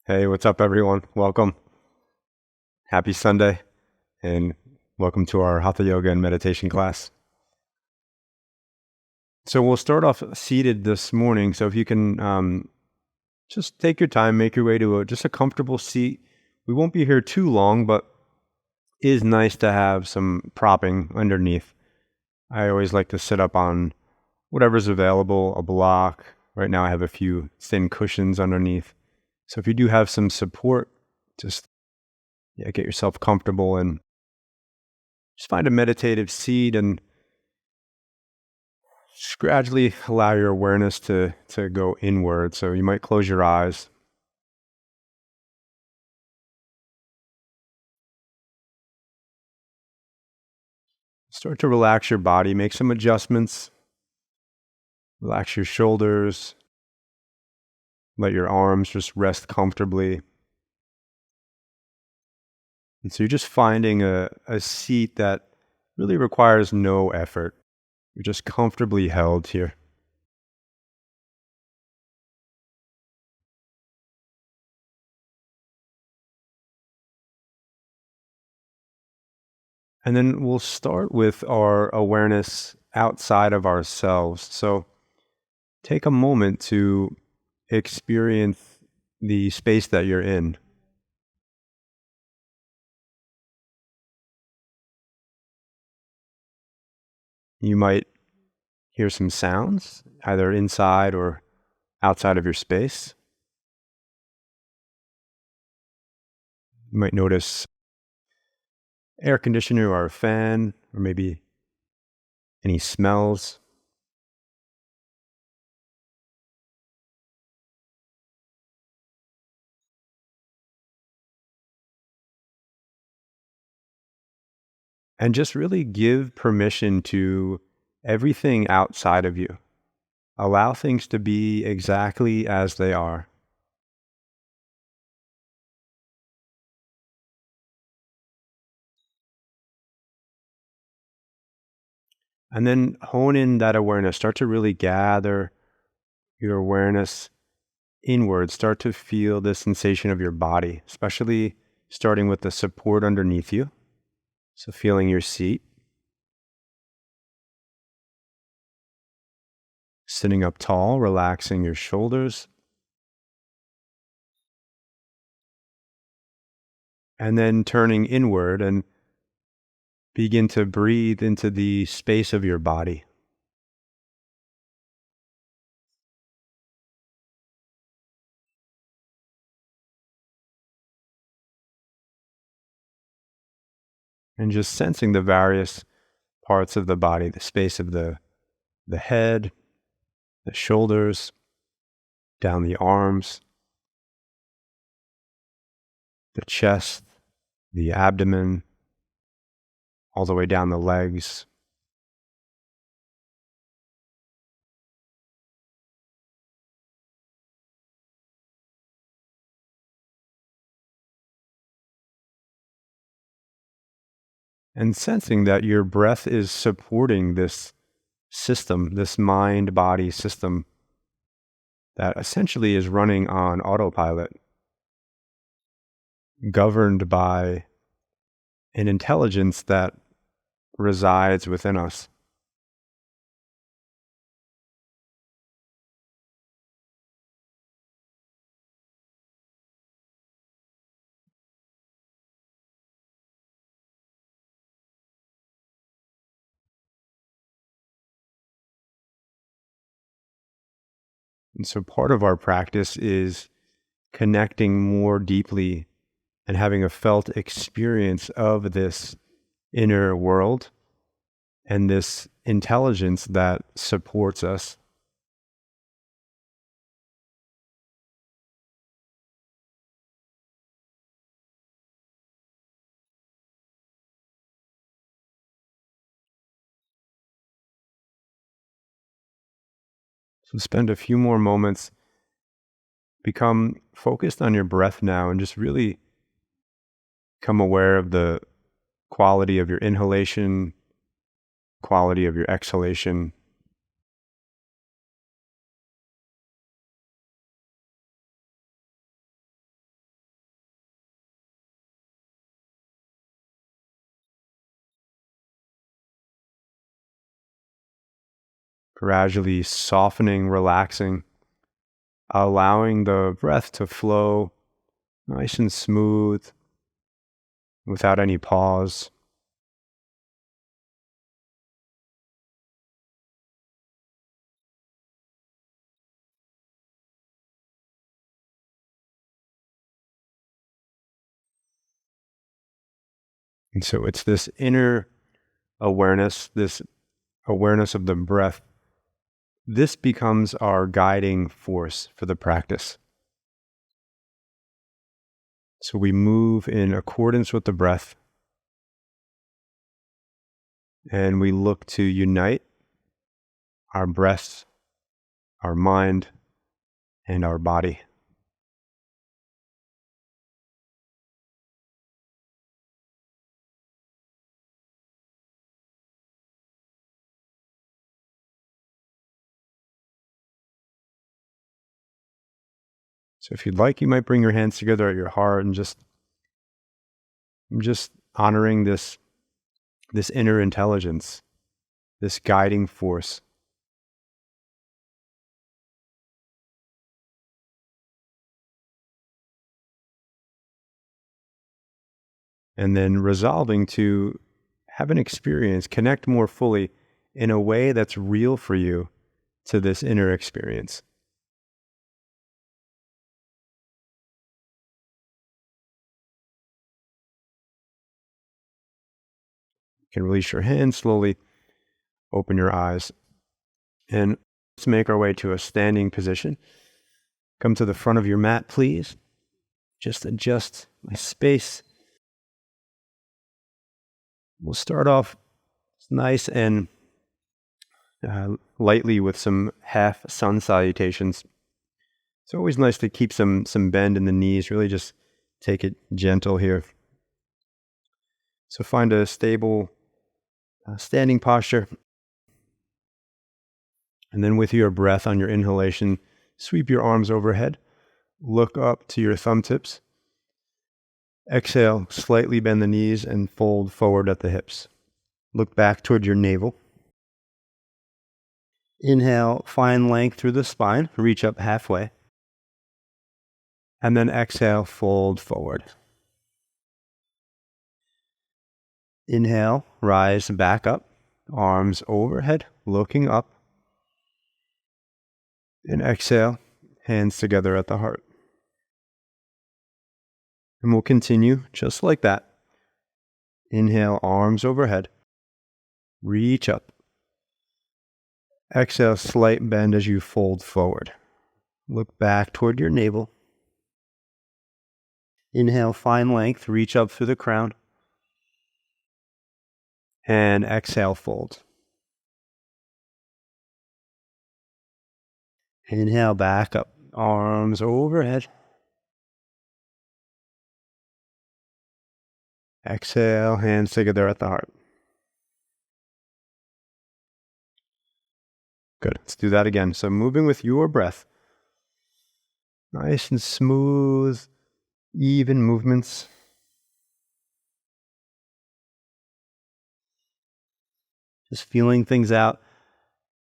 Hey, what's up, everyone? Welcome. Happy Sunday, and welcome to our Hatha yoga and meditation class. So we'll start off seated this morning. So if you can just take your time, make your way to just a comfortable seat. We won't be here too long, but it is nice to have some propping underneath. I always like to sit up on whatever's available, a block. Right now I have a few thin cushions underneath. So if you do have some support, just get yourself comfortable and just find a meditative seat and just gradually allow your awareness to go inward. So you might close your eyes. Start to relax your body, make some adjustments. Relax your shoulders. Let your arms just rest comfortably. And so you're just finding a seat that really requires no effort. You're just comfortably held here. And then we'll start with our awareness outside of ourselves. So take a moment to experience the space that you're in. You might hear some sounds, either inside or outside of your space. You might notice air conditioner or a fan, or maybe any smells. And just really give permission to everything outside of you. Allow things to be exactly as they are. And then hone in that awareness. Start to really gather your awareness inward. Start to feel the sensation of your body, especially starting with the support underneath you. So feeling your seat, sitting up tall, relaxing your shoulders, and then turning inward and begin to breathe into the space of your body. And just sensing the various parts of the body, the space of the head, the shoulders, down the arms, the chest, the abdomen, all the way down the legs. And sensing that your breath is supporting this system, this mind body system that essentially is running on autopilot, governed by an intelligence that resides within us. And so part of our practice is connecting more deeply and having a felt experience of this inner world and this intelligence that supports us. So spend a few more moments, become focused on your breath now, and just really become aware of the quality of your inhalation, quality of your exhalation. gradually softening, relaxing, allowing the breath to flow nice and smooth without any pause. And so it's this inner awareness, this awareness of the breath. This becomes our guiding force for the practice. So we move in accordance with the breath, and we look to unite our breath, our mind, and our body. So if you'd like, you might bring your hands together at your heart and just honoring this inner intelligence, this guiding force. And then resolving to have an experience, connect more fully in a way that's real for you to this inner experience. You can release your hands slowly, open your eyes, and let's make our way to a standing position. Come to the front of your mat, please. Just adjust my space. We'll start off nice and lightly with some half sun salutations. It's always nice to keep some bend in the knees, really just take it gentle here. So find a stable standing posture. And then with your breath on your inhalation, sweep your arms overhead. Look up to your thumb tips. Exhale, slightly bend the knees and fold forward at the hips. Look back toward your navel. Inhale, find length through the spine. Reach up halfway. And then exhale, fold forward. Inhale, rise back up. Arms overhead, looking up. And exhale, hands together at the heart. And we'll continue just like that. Inhale, arms overhead. Reach up. Exhale, slight bend as you fold forward. Look back toward your navel. Inhale, find length. Reach up through the crown. And exhale, fold. Inhale, back up. Arms overhead. Exhale, hands together at the heart. Good. Let's do that again. So moving with your breath. Nice and smooth, even movements. Just feeling things out.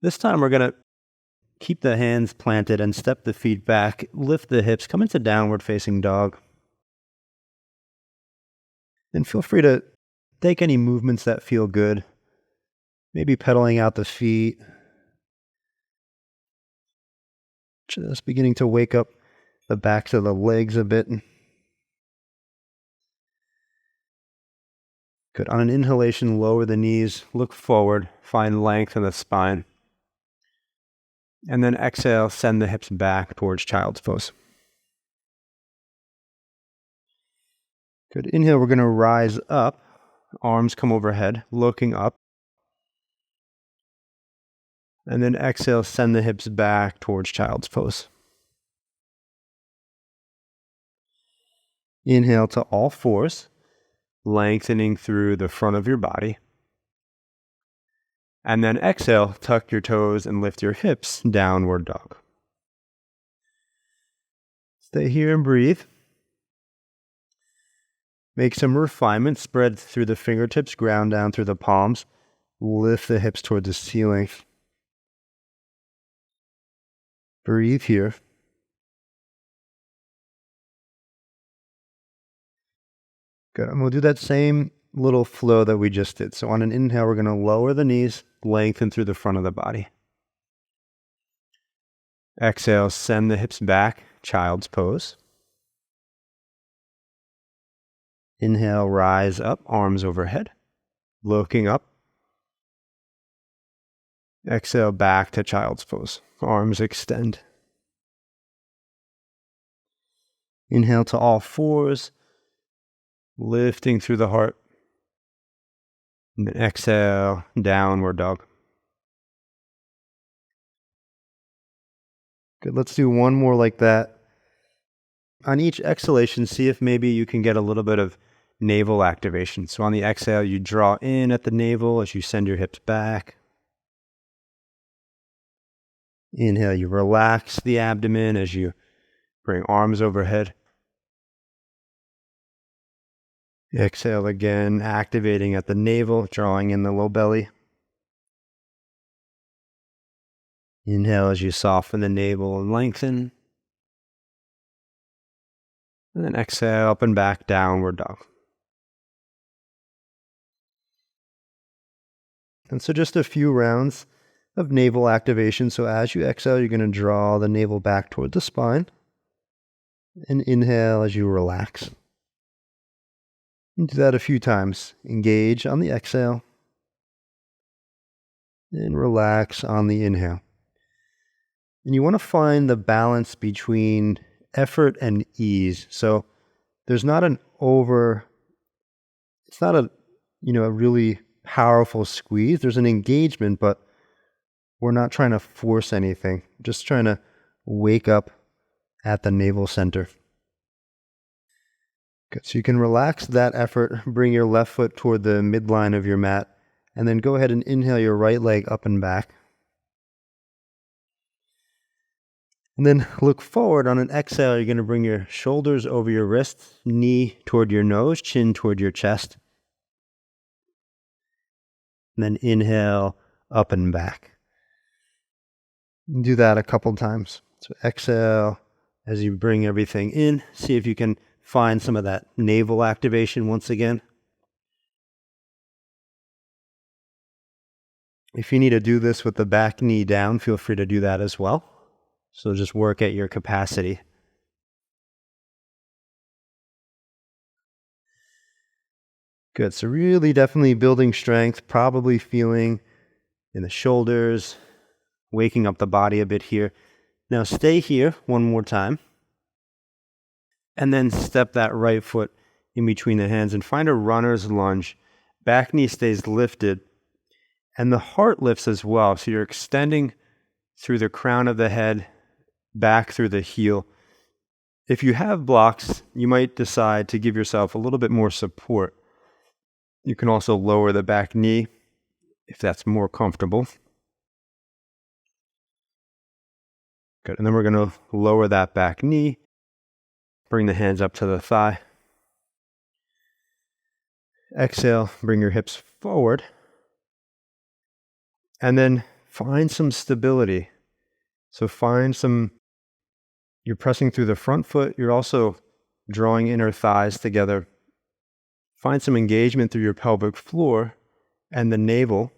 This time we're going to keep the hands planted and step the feet back. Lift the hips. Come into downward facing dog. And feel free to take any movements that feel good. Maybe pedaling out the feet. Just beginning to wake up the backs of the legs a bit. Good. On an inhalation, lower the knees, look forward, find length in the spine. And then exhale, send the hips back towards child's pose. Good. Inhale, we're going to rise up. Arms come overhead, looking up. And then exhale, send the hips back towards child's pose. Inhale to all fours, lengthening through the front of your body. And then exhale, tuck your toes and lift your hips, downward dog. Stay here and breathe. Make some refinement, spread through the fingertips, ground down through the palms. Lift the hips toward the ceiling. Breathe here. Good. And we'll do that same little flow that we just did. So on an inhale, we're going to lower the knees, lengthen through the front of the body. Exhale, send the hips back, child's pose. Inhale, rise up, arms overhead, looking up. Exhale, back to child's pose, arms extend. Inhale to all fours, lifting through the heart. And then exhale, downward dog. Good, let's do one more like that. On each exhalation, see if maybe you can get a little bit of navel activation. So on the exhale, you draw in at the navel as you send your hips back. Inhale, you relax the abdomen as you bring arms overhead. Exhale again, activating at the navel, drawing in the low belly. Inhale as you soften the navel and lengthen. And then exhale, up and back, downward dog. And so just a few rounds of navel activation. So as you exhale, you're going to draw the navel back toward the spine. And inhale as you relax. And do that a few times. Engage on the exhale. And relax on the inhale. And you want to find the balance between effort and ease. So there's not it's not a really powerful squeeze. There's an engagement, but we're not trying to force anything. Just trying to wake up at the navel center. Good. So you can relax that effort, bring your left foot toward the midline of your mat, and then go ahead and inhale your right leg up and back. And then look forward. On an exhale, you're going to bring your shoulders over your wrists, knee toward your nose, chin toward your chest. And then inhale, up and back. Do that a couple times. So exhale as you bring everything in. See if you can find some of that navel activation once again. If you need to do this with the back knee down, feel free to do that as well. So just work at your capacity. Good. So really definitely building strength, probably feeling in the shoulders, waking up the body a bit here. Now stay here one more time. And then step that right foot in between the hands and find a runner's lunge. Back knee stays lifted. And the heart lifts as well. So you're extending through the crown of the head, back through the heel. If you have blocks, you might decide to give yourself a little bit more support. You can also lower the back knee if that's more comfortable. Good. And then we're going to lower that back knee. Bring the hands up to the thigh. Exhale, bring your hips forward. And then find some stability. So you're pressing through the front foot. You're also drawing inner thighs together. Find some engagement through your pelvic floor and the navel.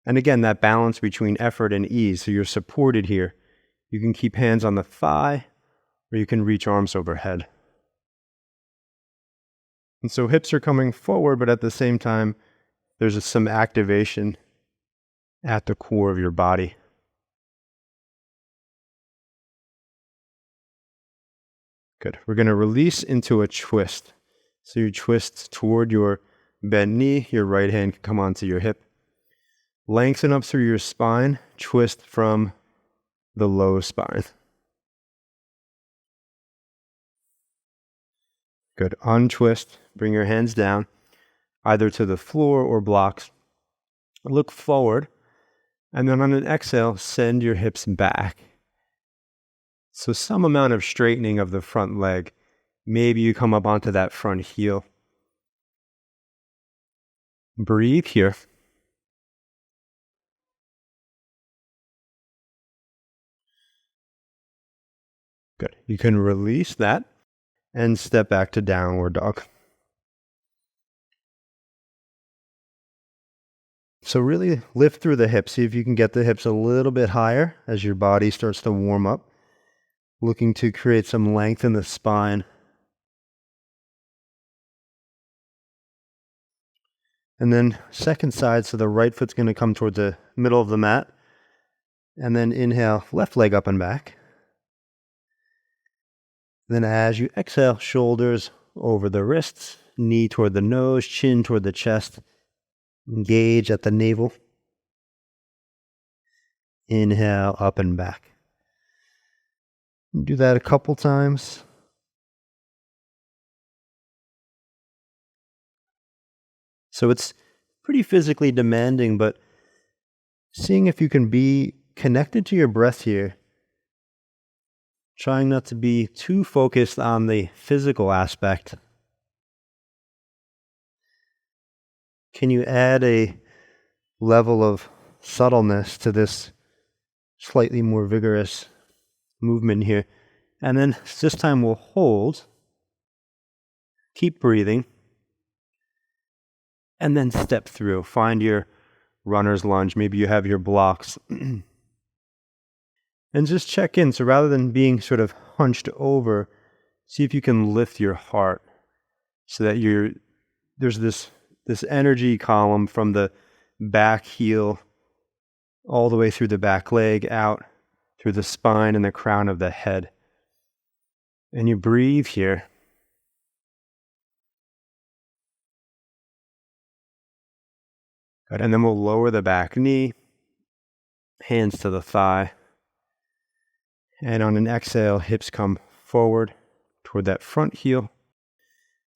And again, that balance between effort and ease. So you're supported here. You can keep hands on the thigh, or you can reach arms overhead. And so hips are coming forward, but at the same time, there's some activation at the core of your body. Good. We're going to release into a twist. So you twist toward your bent knee. Your right hand can come onto your hip. Lengthen up through your spine. Twist from the low spine. Good. Untwist. Bring your hands down, either to the floor or blocks. Look forward. And then on an exhale, send your hips back. So some amount of straightening of the front leg. Maybe you come up onto that front heel. Breathe here. Good. You can release that and step back to downward dog. So really lift through the hips. See if you can get the hips a little bit higher as your body starts to warm up. Looking to create some length in the spine. And then second side, so the right foot's going to come towards the middle of the mat. And then inhale, left leg up and back. Then as you exhale, shoulders over the wrists, knee toward the nose, chin toward the chest. Engage at the navel. Inhale, up and back. Do that a couple times. So it's pretty physically demanding, but seeing if you can be connected to your breath here, trying not to be too focused on the physical aspect. Can you add a level of subtleness to this slightly more vigorous movement here? And then this time we'll hold, keep breathing, and then step through. Find your runner's lunge. Maybe you have your blocks. And just check in. So rather than being sort of hunched over, see if you can lift your heart so that there's this energy column from the back heel all the way through the back leg, out through the spine and the crown of the head. And you breathe here. Good. And then we'll lower the back knee, hands to the thigh. And on an exhale, hips come forward toward that front heel.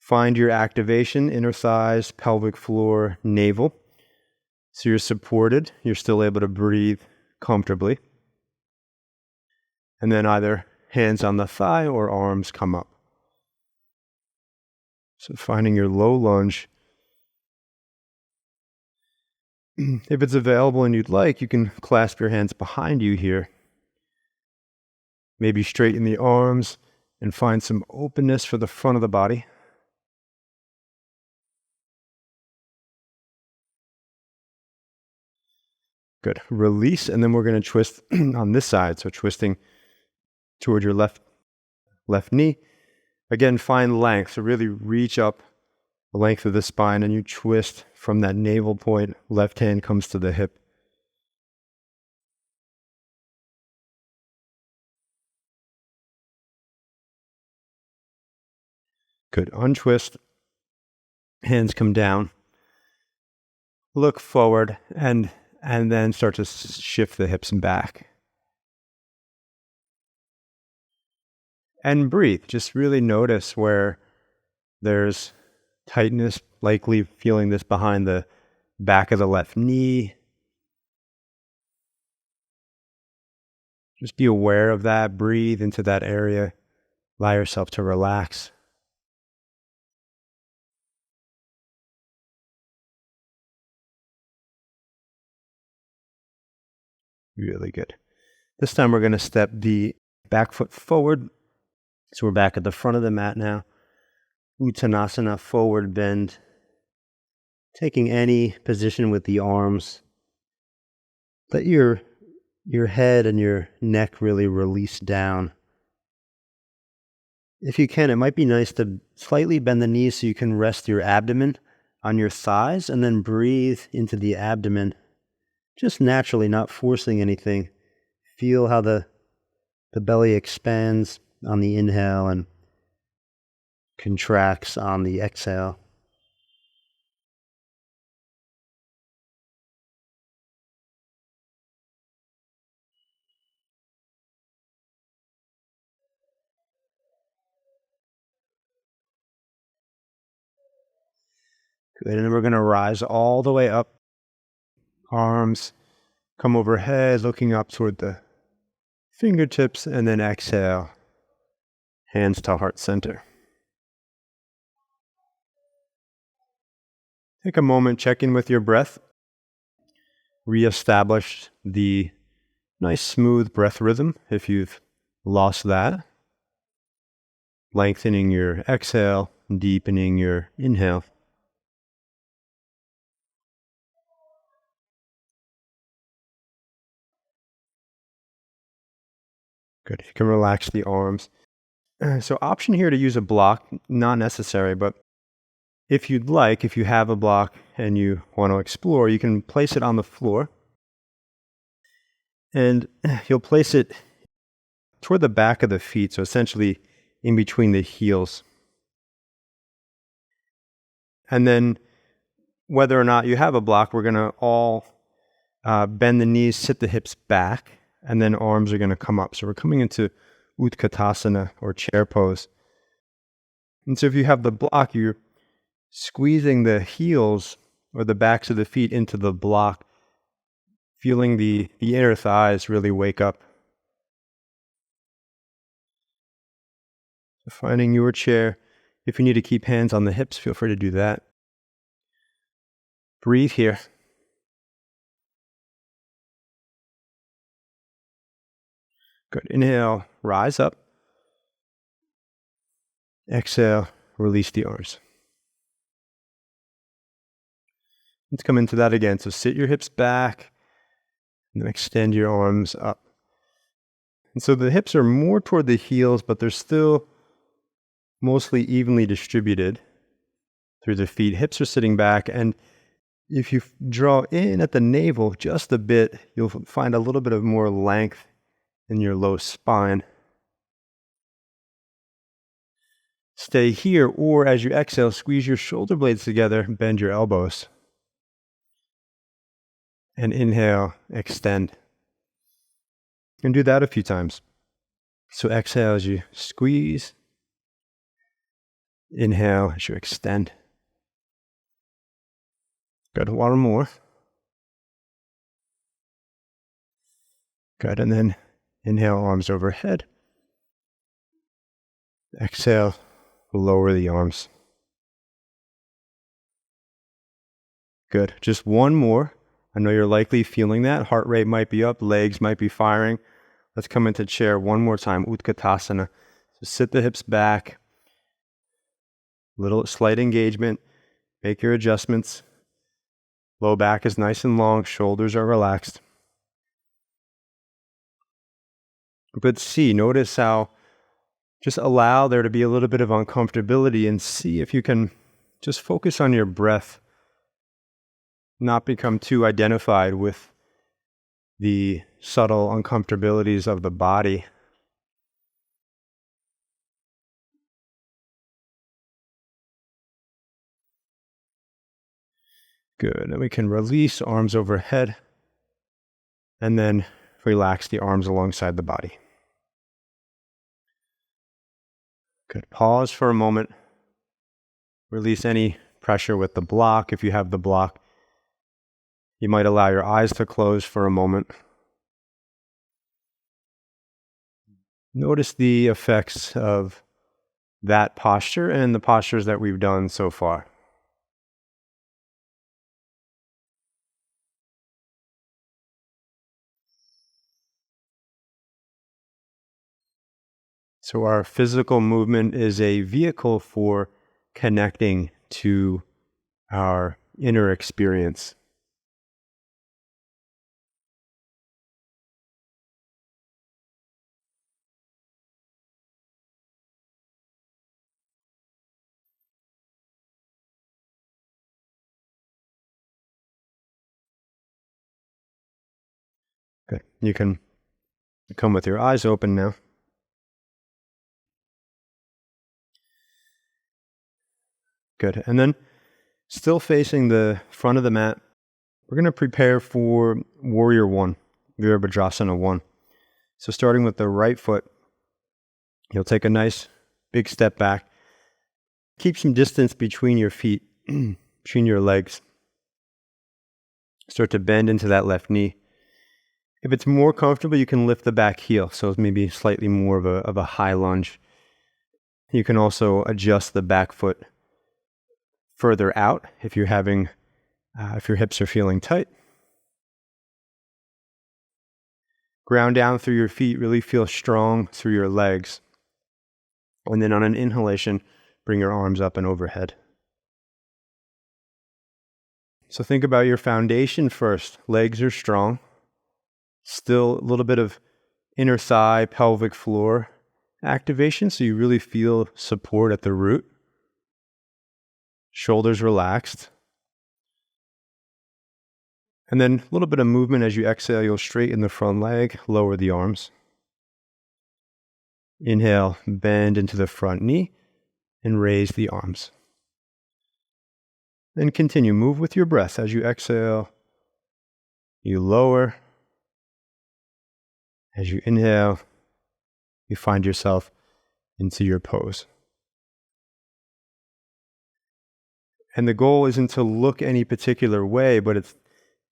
Find your activation, inner thighs, pelvic floor, navel. So you're supported, you're still able to breathe comfortably. And then either hands on the thigh or arms come up. So finding your low lunge. If it's available and you'd like, you can clasp your hands behind you here. Maybe straighten the arms and find some openness for the front of the body. Good. Release, and then we're going to twist on this side. So twisting toward your left knee. Again, find length. So really reach up the length of the spine and you twist from that navel point. Left hand comes to the hip. Good. Untwist. Hands come down. Look forward and then start to shift the hips back. And breathe. Just really notice where there's tightness, likely feeling this behind the back of the left knee. Just be aware of that. Breathe into that area. Allow yourself to relax. Really good. This time we're going to step the back foot forward. So we're back at the front of the mat now. Uttanasana, forward bend. Taking any position with the arms. Let your head and your neck really release down. If you can, it might be nice to slightly bend the knees so you can rest your abdomen on your thighs and then breathe into the abdomen. Just naturally, not forcing anything. Feel how the belly expands on the inhale and contracts on the exhale. Good, and then we're going to rise all the way up. Arms come overhead, looking up toward the fingertips, and then exhale. Hands to heart center. Take a moment, check in with your breath. Reestablish the nice smooth breath rhythm if you've lost that. lengthening your exhale, deepening your inhale. Good. You can relax the arms. So option here to use a block, not necessary, but if you'd like, if you have a block and you want to explore, you can place it on the floor and you'll place it toward the back of the feet, so essentially in between the heels. And then whether or not you have a block, we're going to all bend the knees, sit the hips back, and then arms are going to come up. So we're coming into Utkatasana or chair pose. And so if you have the block, you're squeezing the heels or the backs of the feet into the block, feeling the inner thighs really wake up. So finding your chair. If you need to keep hands on the hips, feel free to do that. Breathe here. Good. Inhale, rise up. Exhale, release the arms. Let's come into that again. So sit your hips back and then extend your arms up. And so the hips are more toward the heels, but they're still mostly evenly distributed through the feet. Hips are sitting back, and if you draw in at the navel just a bit, you'll find a little bit of more length in your low spine. Stay here, or as you exhale, squeeze your shoulder blades together, bend your elbows. And inhale, extend. And do that a few times. So exhale as you squeeze. Inhale as you extend. Good. One more. Good. And then inhale, arms overhead. Exhale, lower the arms. Good. Just one more. I know you're likely feeling that. Heart rate might be up, legs might be firing. Let's come into chair one more time, Utkatasana. So sit the hips back. Little slight engagement. Make your adjustments. Low back is nice and long. Shoulders are relaxed. But notice how just allow there to be a little bit of uncomfortability and see if you can just focus on your breath. Not become too identified with the subtle uncomfortabilities of the body. Good. And we can release arms overhead and then relax the arms alongside the body. Good. Pause for a moment. Release any pressure with the block. If you have the block, you might allow your eyes to close for a moment. Notice the effects of that posture and the postures that we've done so far. So our physical movement is a vehicle for connecting to our inner experience. Good. You can come with your eyes open now. Good. And then, still facing the front of the mat, we're going to prepare for Warrior 1, Virabhadrasana 1. So starting with the right foot, you'll take a nice big step back. Keep some distance between your feet, between your legs. Start to bend into that left knee. If it's more comfortable, you can lift the back heel, so it's maybe slightly more of a high lunge. You can also adjust the back foot further out if you're having, if your hips are feeling tight. Ground down through your feet, really feel strong through your legs. And then on an inhalation, bring your arms up and overhead. So think about your foundation first. Legs are strong. Still a little bit of inner thigh, pelvic floor activation, so you really feel support at the root. Shoulders relaxed. And then a little bit of movement as you exhale. You'll straighten the front leg, lower the arms. Inhale, bend into the front knee and raise the arms. Then continue, move with your breath. As you exhale, you lower. As you inhale, you find yourself into your pose. And the goal isn't to look any particular way, but it's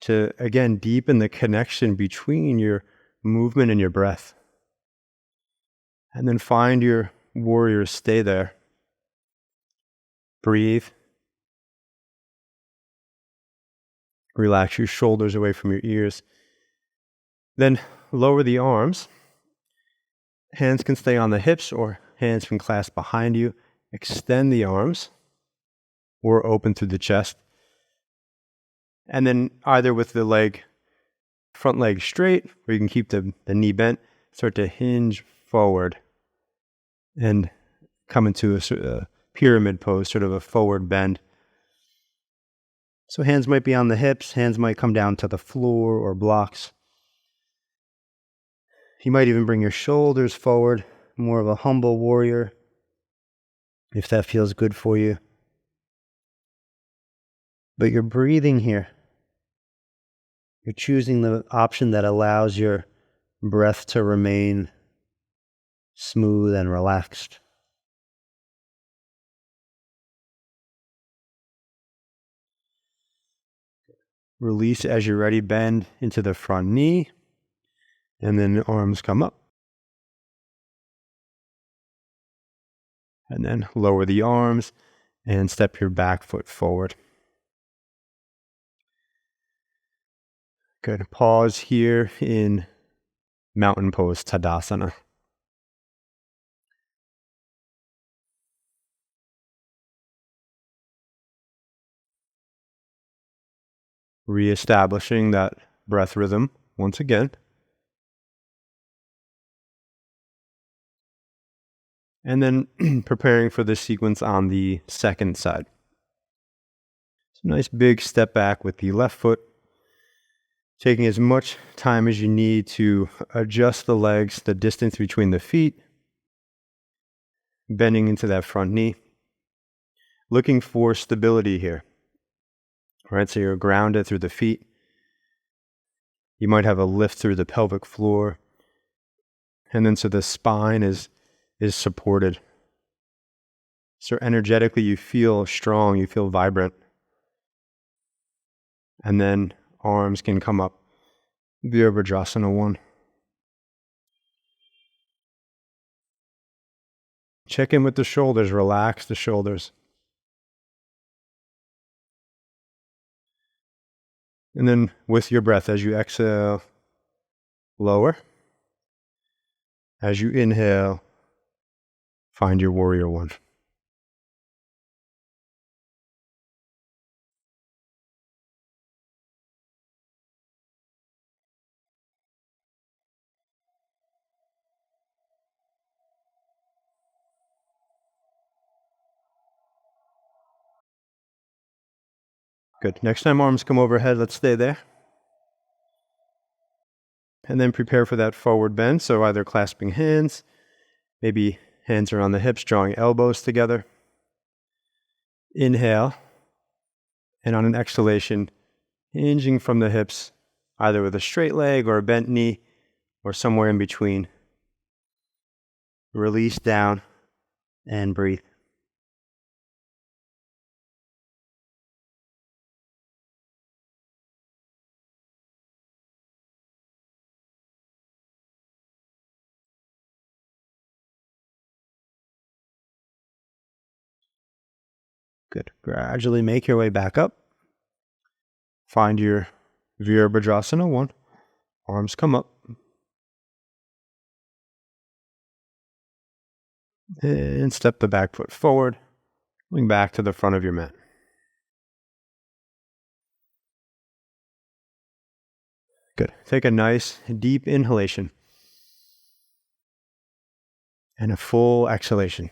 to, again, deepen the connection between your movement and your breath. And then find your warrior, stay there. Breathe. Relax your shoulders away from your ears. Then lower the arms. Hands can stay on the hips or hands can clasp behind you. Extend the arms or open through the chest. And then either with the front leg straight, or you can keep the knee bent, start to hinge forward and come into a pyramid pose, sort of a forward bend. So hands might be on the hips, hands might come down to the floor or blocks. You might even bring your shoulders forward, more of a humble warrior, if that feels good for you. But you're breathing here. You're choosing the option that allows your breath to remain smooth and relaxed. Release as you're ready, bend into the front knee, and then the arms come up. And then lower the arms and step your back foot forward. Good. Pause here in mountain pose, Tadasana. Reestablishing that breath rhythm once again. And then preparing for the sequence on the second side. So nice big step back with the left foot. Taking as much time as you need to adjust the legs, the distance between the feet. Bending into that front knee. Looking for stability here. All right, so you're grounded through the feet. You might have a lift through the pelvic floor. And then so the spine is supported. So energetically you feel strong, you feel vibrant. And then arms can come up. Virabhadrasana 1. Check in with the shoulders, relax the shoulders. And then with your breath, as you exhale, lower. As you inhale, find your warrior 1. Good. Next time arms come overhead, let's stay there. And then prepare for that forward bend. So either clasping hands, maybe hands are on the hips, drawing elbows together. Inhale. And on an exhalation, hinging from the hips, either with a straight leg or a bent knee, or somewhere in between. Release down and breathe. Good. Gradually make your way back up. Find your Virabhadrasana 1. Arms come up. And step the back foot forward, going back to the front of your mat. Good. Take a nice deep inhalation and a full exhalation.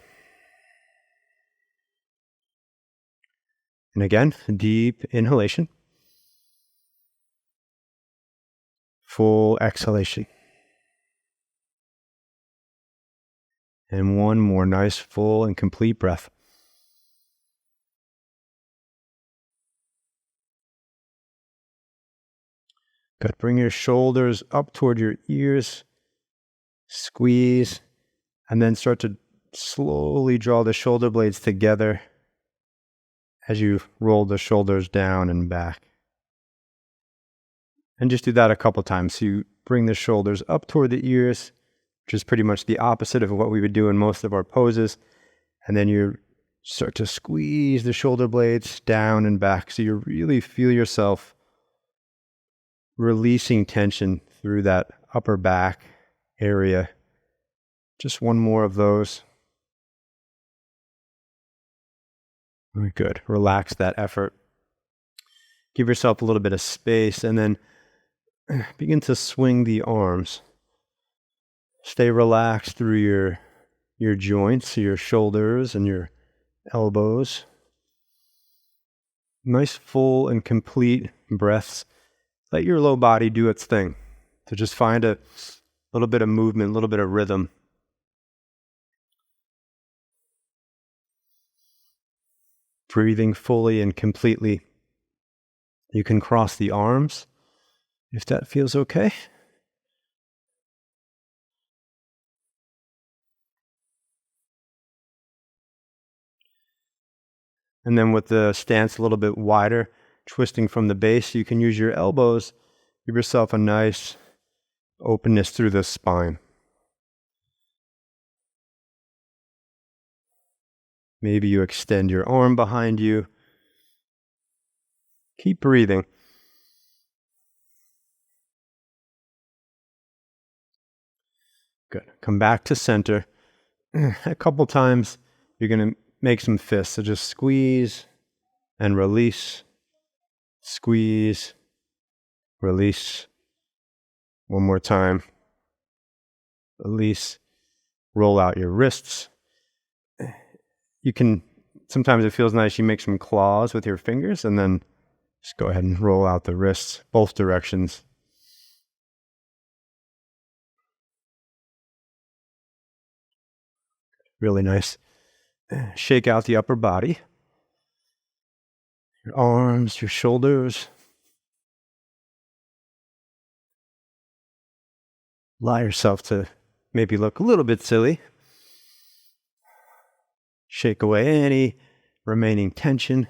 And again, deep inhalation, full exhalation. And one more nice, full, and complete breath. Good. Bring your shoulders up toward your ears. Squeeze. And then start to slowly draw the shoulder blades together as you roll the shoulders down and back. And just do that a couple times. So you bring the shoulders up toward the ears, which is pretty much the opposite of what we would do in most of our poses. And then you start to squeeze the shoulder blades down and back. So you really feel yourself releasing tension through that upper back area. Just one more of those. Very good. Relax that effort. Give yourself a little bit of space and then begin to swing the arms. Stay relaxed through your joints, your shoulders and your elbows. Nice full and complete breaths. Let your low body do its thing. To just find a little bit of movement, a little bit of rhythm. Breathing fully and completely. You can cross the arms if that feels okay. And then with the stance a little bit wider, twisting from the base, you can use your elbows. Give yourself a nice openness through the spine. Maybe you extend your arm behind you. Keep breathing. Good. Come back to center. A couple times, you're going to make some fists. So just squeeze and release. Squeeze, release. One more time. Release. Roll out your wrists. You can, sometimes it feels nice, you make some claws with your fingers and then just go ahead and roll out the wrists, both directions. Really nice. Shake out the upper body. Your arms, your shoulders. Allow yourself to maybe look a little bit silly. Shake away any remaining tension.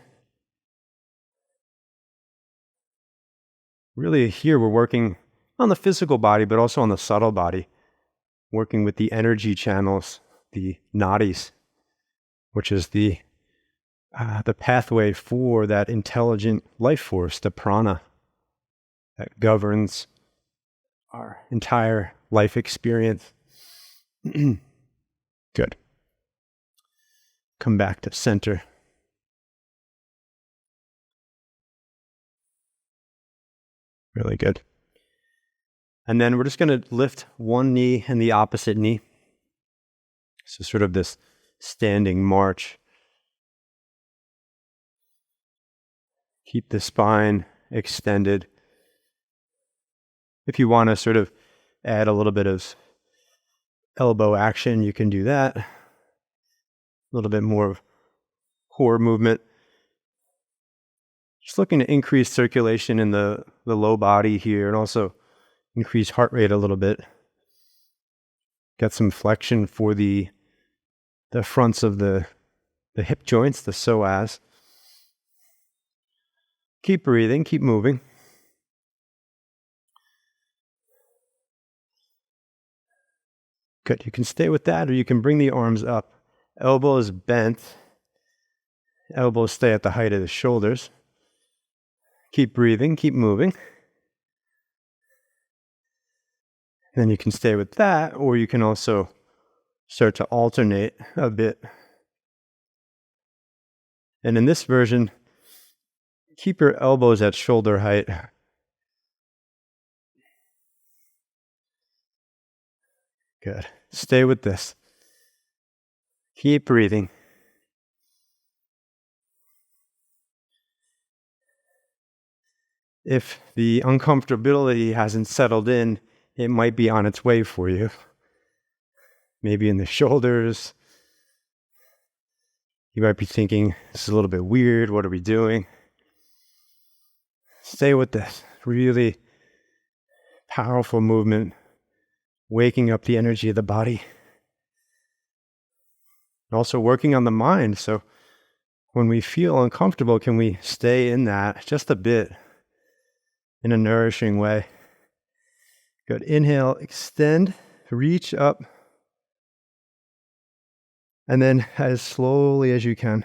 Really here we're working on the physical body, but also on the subtle body. Working with the energy channels, the nadis, which is the pathway for that intelligent life force, the prana, that governs our entire life experience. Good. Come back to center. Really good. And then we're just going to lift one knee and the opposite knee. So sort of this standing march. Keep the spine extended. If you want to sort of add a little bit of elbow action, you can do that. A little bit more of core movement. Just looking to increase circulation in the low body here and also increase heart rate a little bit. Get some flexion for the fronts of the hip joints, the psoas. Keep breathing, keep moving. Good. You can stay with that or you can bring the arms up. Elbows bent. Elbows stay at the height of the shoulders. Keep breathing, keep moving. Then you can stay with that, or you can also start to alternate a bit. And in this version, keep your elbows at shoulder height. Good. Stay with this. Keep breathing. If the uncomfortability hasn't settled in, it might be on its way for you. Maybe in the shoulders. You might be thinking, this is a little bit weird. What are we doing? Stay with this. Really powerful movement, waking up the energy of the body. Also working on the mind. So when we feel uncomfortable, can we stay in that just a bit in a nourishing way? Good. Inhale, extend, reach up. And then as slowly as you can,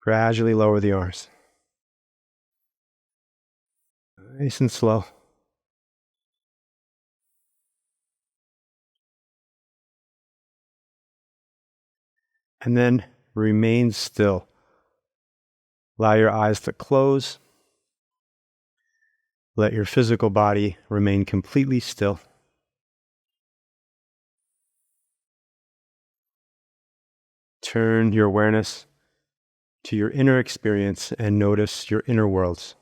gradually lower the arms. Nice and slow. And then remain still. Allow your eyes to close. Let your physical body remain completely still. Turn your awareness to your inner experience and notice your inner worlds.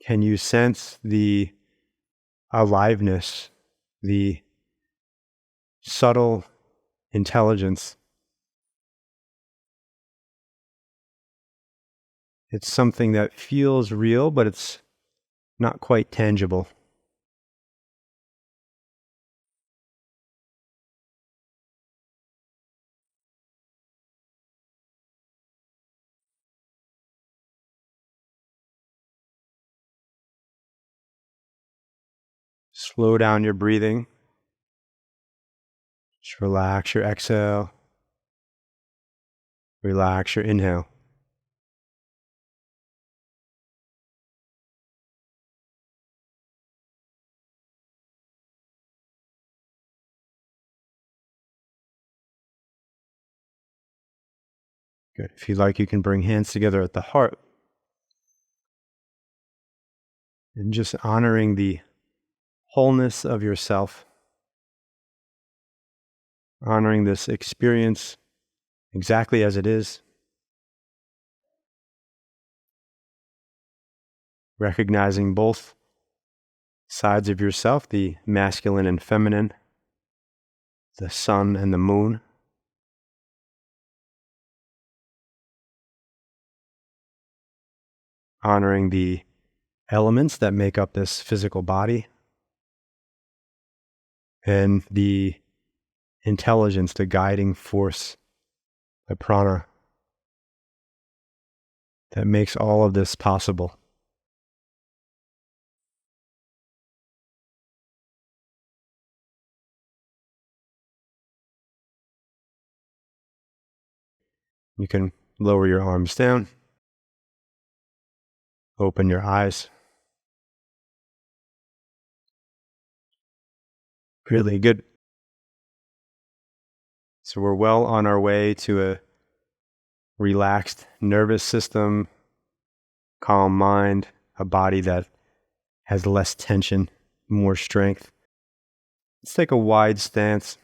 Can you sense the aliveness, the subtle intelligence? It's something that feels real, but it's not quite tangible. Slow down your breathing. Just relax your exhale. Relax your inhale. Good. If you like, you can bring hands together at the heart. And just honoring the wholeness of yourself. Honoring this experience exactly as it is. Recognizing both sides of yourself, the masculine and feminine, the sun and the moon. Honoring the elements that make up this physical body and the intelligence, the guiding force, the prana that makes all of this possible. You can lower your arms down, open your eyes. Really good. So we're well on our way to a relaxed nervous system, calm mind, a body that has less tension, more strength. Let's take a wide stance.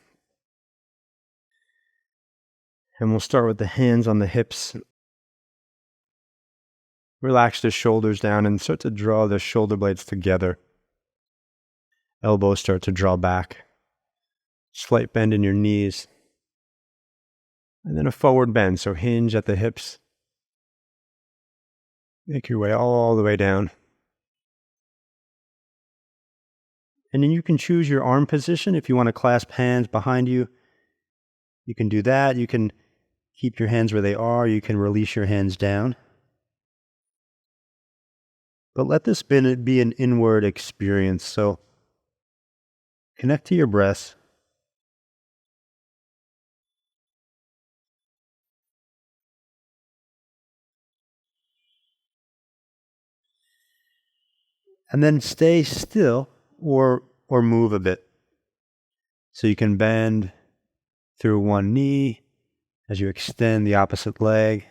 And we'll start with the hands on the hips. Relax the shoulders down and start to draw the shoulder blades together. Elbows start to draw back. Slight bend in your knees. And then a forward bend, so hinge at the hips. Make your way all the way down. And then you can choose your arm position. If you want to clasp hands behind you, you can do that. You can keep your hands where they are. You can release your hands down. But let this be an inward experience. So connect to your breath. And then stay still or move a bit. So you can bend through one knee as you extend the opposite leg.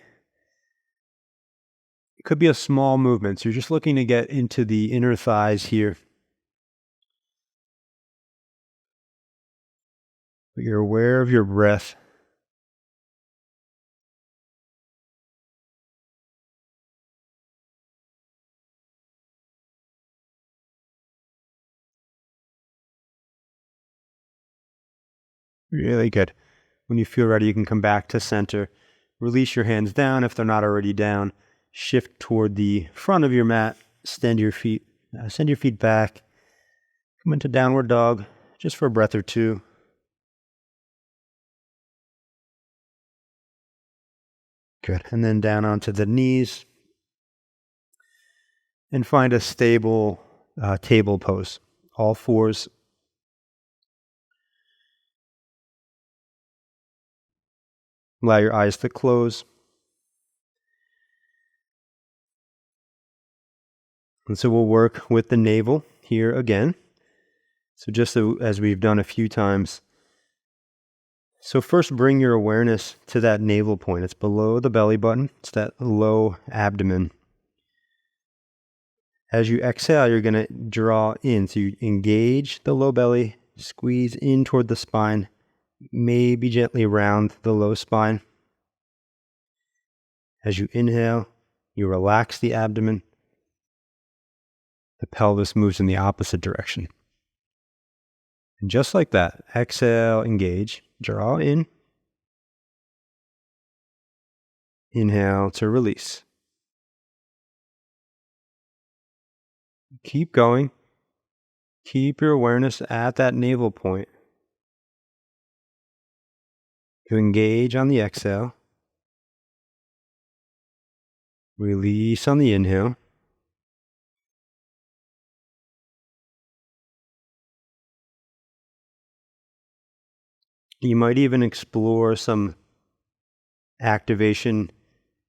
It could be a small movement. So you're just looking to get into the inner thighs here. But you're aware of your breath. Really good. When you feel ready, you can come back to center. Release your hands down if they're not already down. Shift toward the front of your mat. Send your feet back. Come into downward dog just for a breath or two. Good. And then down onto the knees. And find a stable table pose. All fours. Allow your eyes to close. And so we'll work with the navel here again. So just as we've done a few times. So first bring your awareness to that navel point. It's below the belly button. It's that low abdomen. As you exhale, you're going to draw in. So you engage the low belly, squeeze in toward the spine, maybe gently round the low spine. As you inhale, you relax the abdomen. The pelvis moves in the opposite direction. And just like that, exhale, engage, draw in. Inhale to release. Keep going. Keep your awareness at that navel point. You engage on the exhale. Release on the inhale. You might even explore some activation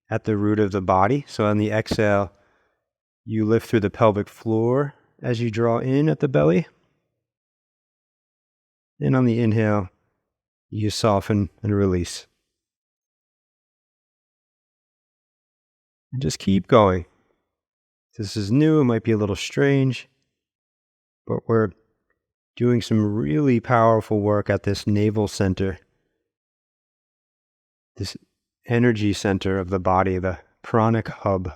at the root of the body. So on the exhale, you lift through the pelvic floor as you draw in at the belly. And on the inhale, you soften and release. And just keep going. This is new, it might be a little strange, but we're doing some really powerful work at this navel center, this energy center of the body, the pranic hub.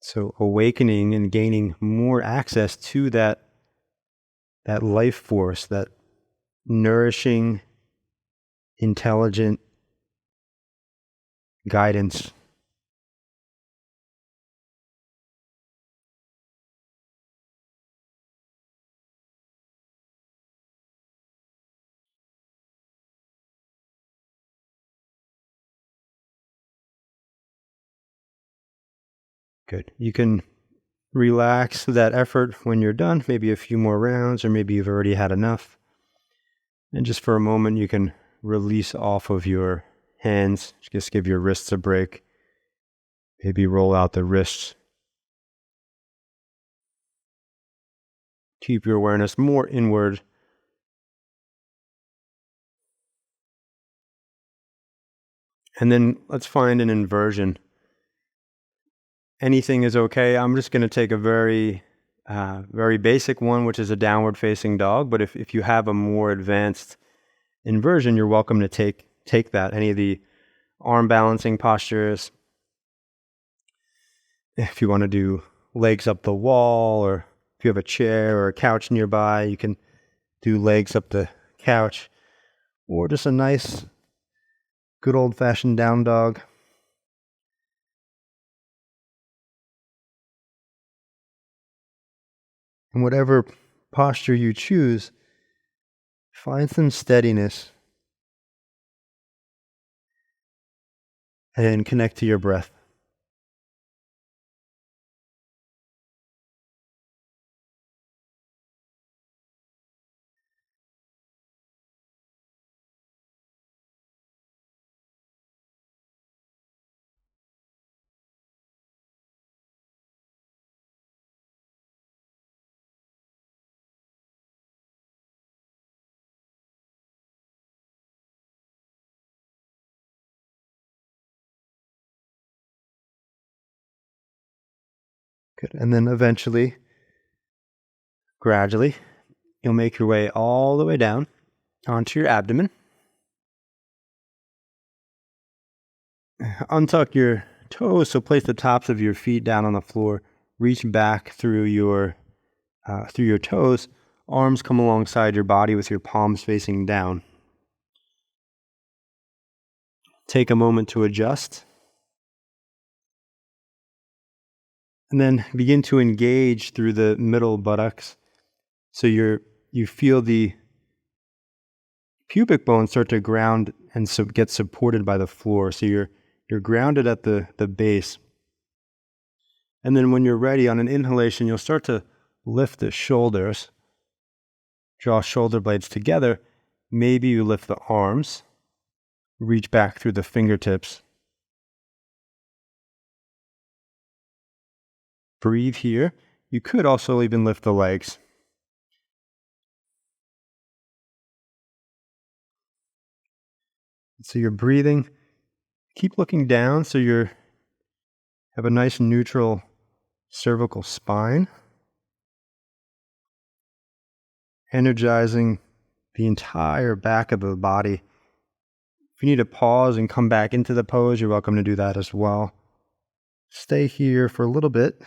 So awakening and gaining more access to that life force, that nourishing, intelligent guidance. Good. You can relax that effort when you're done, maybe a few more rounds, or maybe you've already had enough. And just for a moment, you can release off of your hands. Just give your wrists a break. Maybe roll out the wrists. Keep your awareness more inward. And then let's find an inversion. Anything is okay. I'm just going to take a very basic one, which is a downward facing dog. But if you have a more advanced inversion, you're welcome to take that. Any of the arm balancing postures. If you want to do legs up the wall, or if you have a chair or a couch nearby, you can do legs up the couch, or just a nice, good old-fashioned down dog. And whatever posture you choose, find some steadiness and connect to your breath. Good. And then eventually, gradually, you'll make your way all the way down onto your abdomen. Untuck your toes, so place the tops of your feet down on the floor. Reach back through your toes. Arms come alongside your body with your palms facing down. Take a moment to adjust. And then begin to engage through the middle buttocks. So you feel the pubic bone start to ground and get supported by the floor. So you're grounded at the base. And then when you're ready, on an inhalation, you'll start to lift the shoulders. Draw shoulder blades together. Maybe you lift the arms. Reach back through the fingertips. Breathe here. You could also even lift the legs. So you're breathing. Keep looking down so you have a nice neutral cervical spine. Energizing the entire back of the body. If you need to pause and come back into the pose, you're welcome to do that as well. Stay here for a little bit.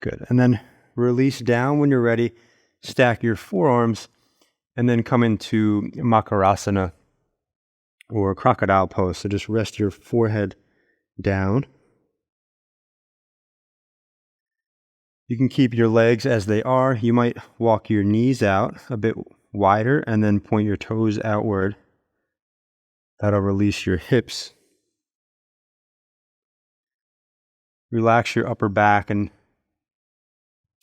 Good. And then release down when you're ready. Stack your forearms and then come into Makarasana or crocodile pose. So just rest your forehead down. You can keep your legs as they are. You might walk your knees out a bit wider and then point your toes outward. That'll release your hips. Relax your upper back and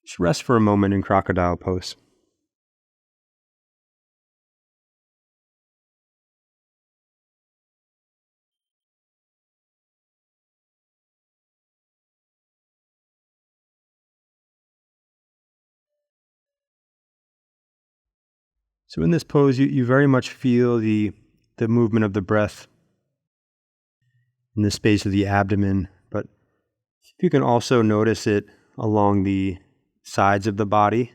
just rest for a moment in crocodile pose. So in this pose, you very much feel the movement of the breath in the space of the abdomen, but you can also notice it along the sides of the body,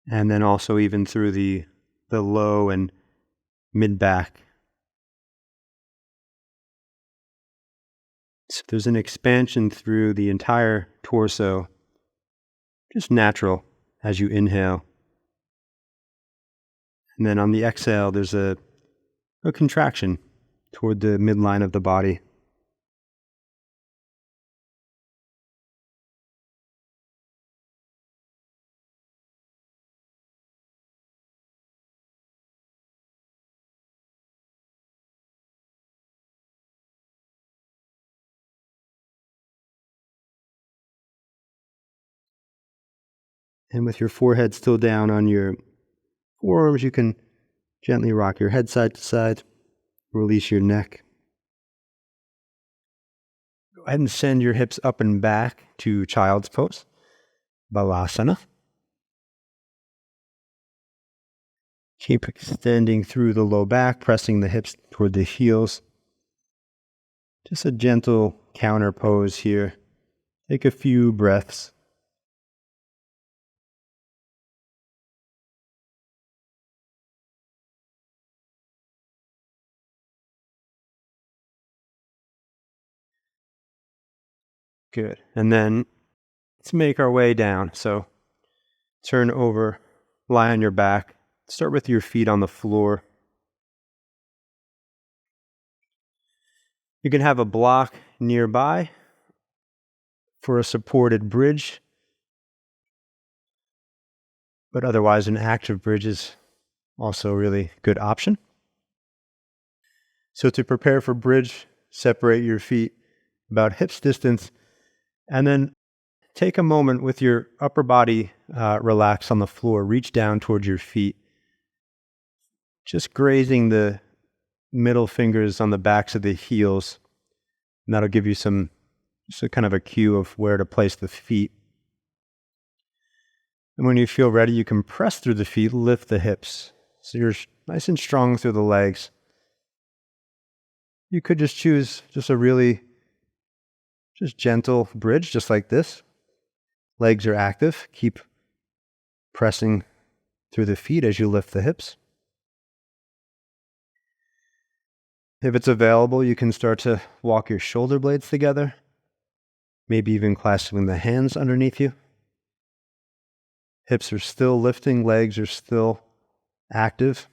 and then also even through the low and mid-back. So there's an expansion through the entire torso, just natural as you inhale. And then on the exhale, there's a contraction toward the midline of the body. And with your forehead still down on your forearms, you can gently rock your head side to side, release your neck. Go ahead and send your hips up and back to child's pose, Balasana. Keep extending through the low back, pressing the hips toward the heels. Just a gentle counter pose here. Take a few breaths. Good. And then let's make our way down. So turn over, lie on your back. Start with your feet on the floor. You can have a block nearby for a supported bridge, but otherwise an active bridge is also a really good option. So to prepare for bridge, separate your feet about hips distance, and then take a moment with your upper body relaxed on the floor. Reach down towards your feet, just grazing the middle fingers on the backs of the heels. And that'll give you just a kind of a cue of where to place the feet. And when you feel ready, you can press through the feet, lift the hips. So you're nice and strong through the legs. You could just choose just a really just gentle bridge, just like this. Legs are active. Keep pressing through the feet as you lift the hips. If it's available, you can start to walk your shoulder blades together, maybe even clasping the hands underneath you. Hips are still lifting, legs are still active.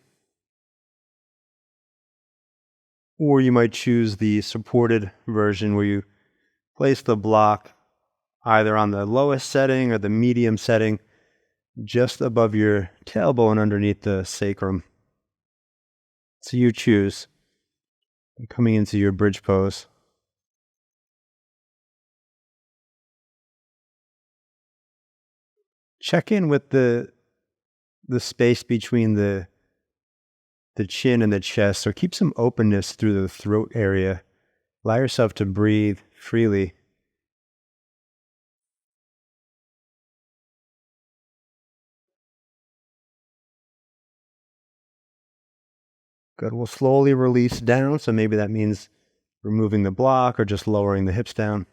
Or you might choose the supported version where you place the block either on the lowest setting or the medium setting, just above your tailbone underneath the sacrum. So you choose. Coming into your bridge pose. Check in with the space between the chin and the chest. So keep some openness through the throat area. Allow yourself to breathe freely. Good. We'll slowly release down. So maybe that means removing the block or just lowering the hips down.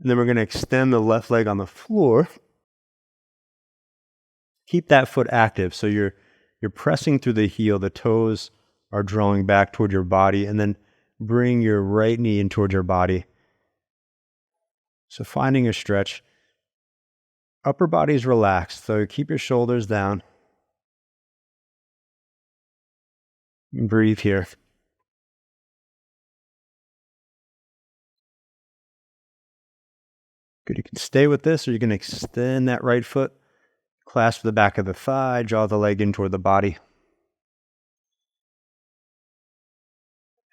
And then we're going to extend the left leg on the floor. Keep that foot active. So you're pressing through the heel. The toes are drawing back toward your body. And then bring your right knee in toward your body. So finding a stretch. Upper body is relaxed. So keep your shoulders down. And breathe here. Good. You can stay with this, or you can extend that right foot, clasp the back of the thigh, draw the leg in toward the body.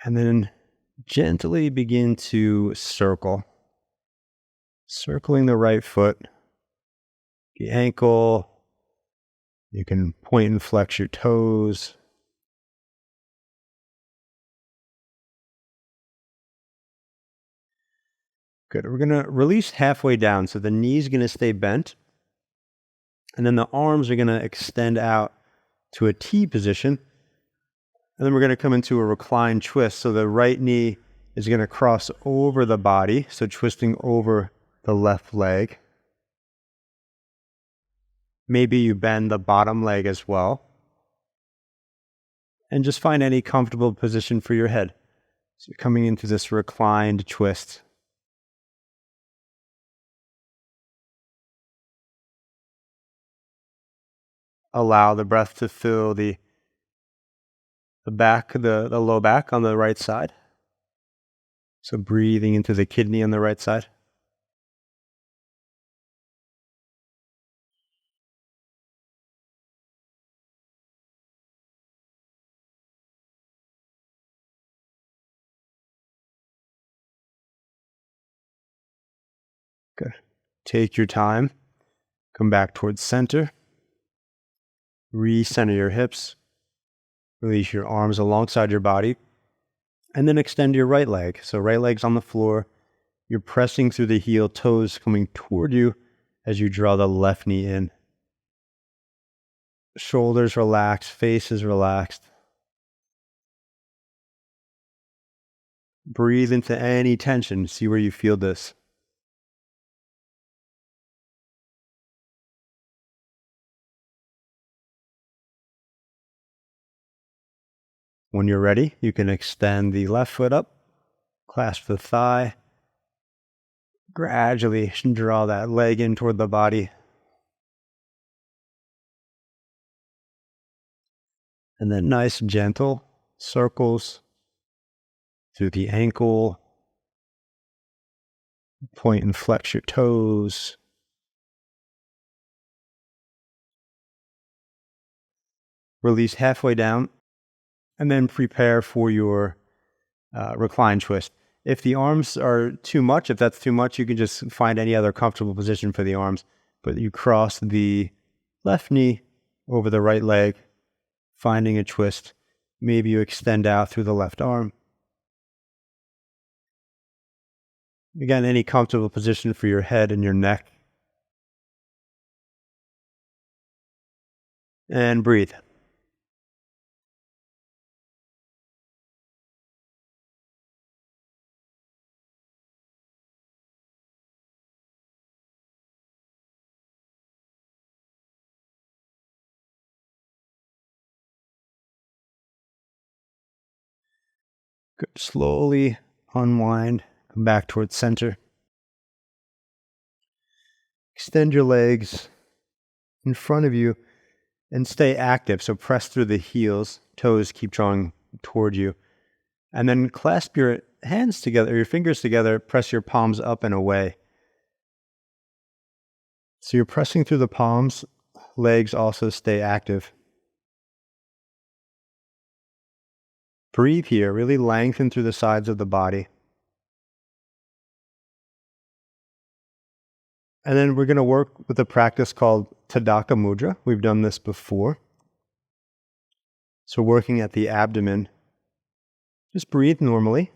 And then gently begin to circle. Circling the right foot, the ankle. You can point and flex your toes. Good. We're going to release halfway down. So the knee's going to stay bent. And then the arms are going to extend out to a T position. And then we're going to come into a reclined twist. So the right knee is going to cross over the body. So twisting over the left leg. Maybe you bend the bottom leg as well. And just find any comfortable position for your head. So you're coming into this reclined twist. Allow the breath to fill the back, the low back on the right side. So breathing into the kidney on the right side. Good. Take your time. Come back towards center. Recenter your hips. Release your arms alongside your body. And then extend your right leg. So right leg's on the floor. You're pressing through the heel, toes coming toward you as you draw the left knee in. Shoulders relaxed, face is relaxed. Breathe into any tension. See where you feel this. When you're ready, you can extend the left foot up, clasp the thigh, gradually draw that leg in toward the body. And then nice, gentle circles through the ankle. Point and flex your toes. Release halfway down. And then prepare for your recline twist. If the arms are too much, if that's too much, you can just find any other comfortable position for the arms. But you cross the left knee over the right leg, finding a twist. Maybe you extend out through the left arm. Again, any comfortable position for your head and your neck. And breathe. Good. Slowly unwind, come back towards center. Extend your legs in front of you and stay active. So press through the heels, toes keep drawing toward you. And then clasp your hands together, your fingers together, press your palms up and away. So you're pressing through the palms, legs also stay active. Breathe here, really lengthen through the sides of the body. And then we're going to work with a practice called Tadaka Mudra. We've done this before. So working at the abdomen, just breathe normally.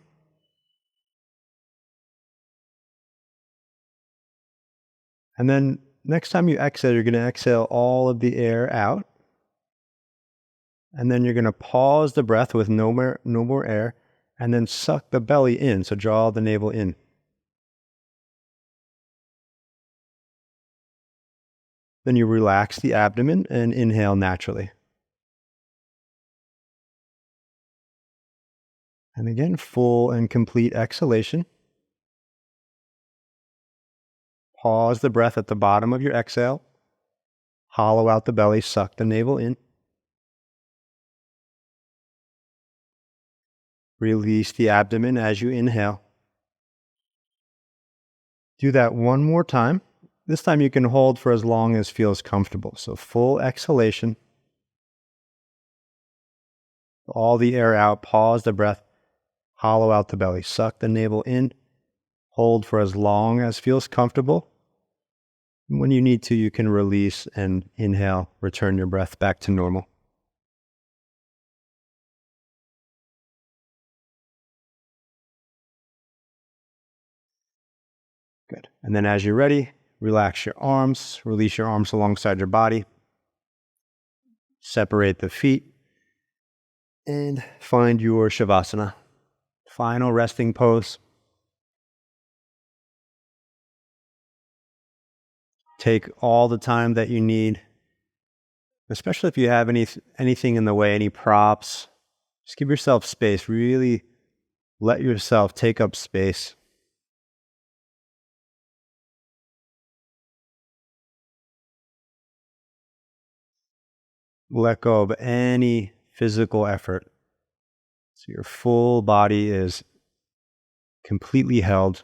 And then next time you exhale, you're going to exhale all of the air out. And then you're going to pause the breath with no more air, and then suck the belly in. So draw the navel in. Then you relax the abdomen and inhale naturally. And again, full and complete exhalation. Pause the breath at the bottom of your exhale. Hollow out the belly, suck the navel in. Release the abdomen as you inhale. Do that one more time. This time you can hold for as long as feels comfortable. So full exhalation. All the air out, pause the breath, hollow out the belly, suck the navel in, hold for as long as feels comfortable. When you need to, you can release and inhale, return your breath back to normal. Good. And then as you're ready, relax your arms, release your arms alongside your body, separate the feet, and find your Shavasana. Final resting pose. Take all the time that you need, especially if you have anything in the way, any props. Just give yourself space. Really let yourself take up space. Let go of any physical effort. So your full body is completely held.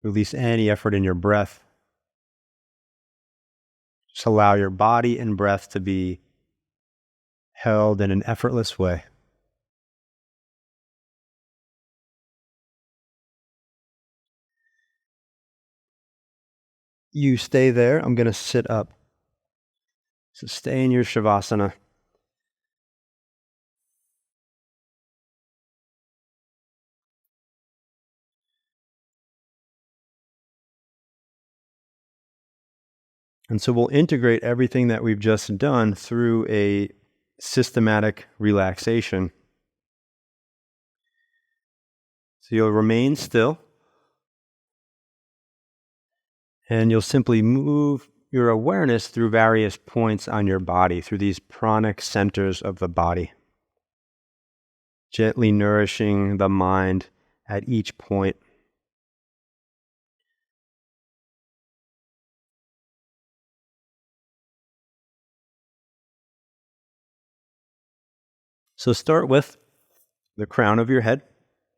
Release any effort in your breath. Just allow your body and breath to be held in an effortless way. You stay there. I'm going to sit up. So stay in your Shavasana. And so we'll integrate everything that we've just done through a systematic relaxation. So you'll remain still. And you'll simply move your awareness through various points on your body, through these pranic centers of the body, gently nourishing the mind at each point. So start with the crown of your head.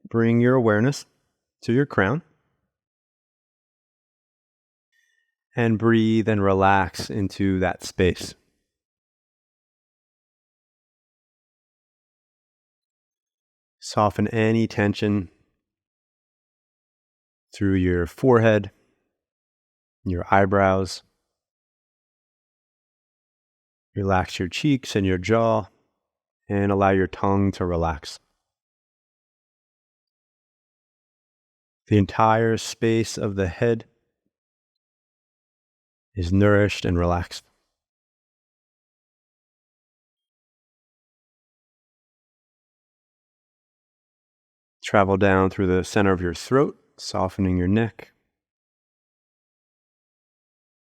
Bring your awareness to your crown. And breathe and relax into that space. Soften any tension through your forehead, your eyebrows. Relax your cheeks and your jaw, and allow your tongue to relax. The entire space of the head is nourished and relaxed. Travel down through the center of your throat, softening your neck,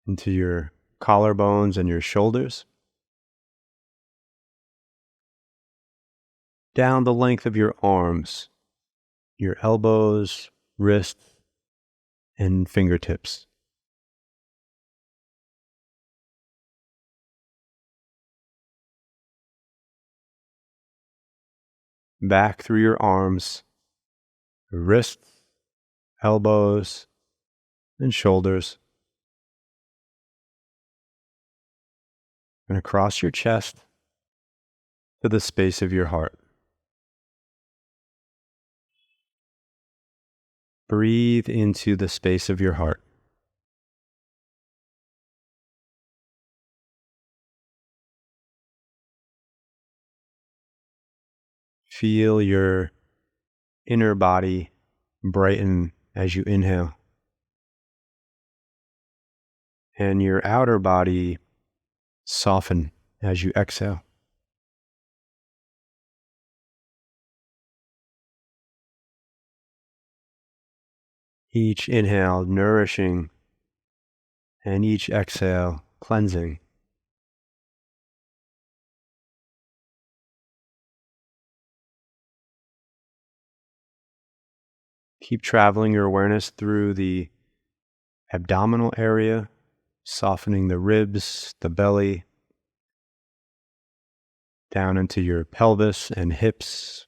into your collarbones and your shoulders, down the length of your arms, your elbows, wrists, and fingertips. Back through your arms, wrists, elbows, and shoulders, and across your chest to the space of your heart. Breathe into the space of your heart. Feel your inner body brighten as you inhale, and your outer body soften as you exhale. Each inhale nourishing, and each exhale cleansing. Keep traveling your awareness through the abdominal area, softening the ribs, the belly, down into your pelvis and hips,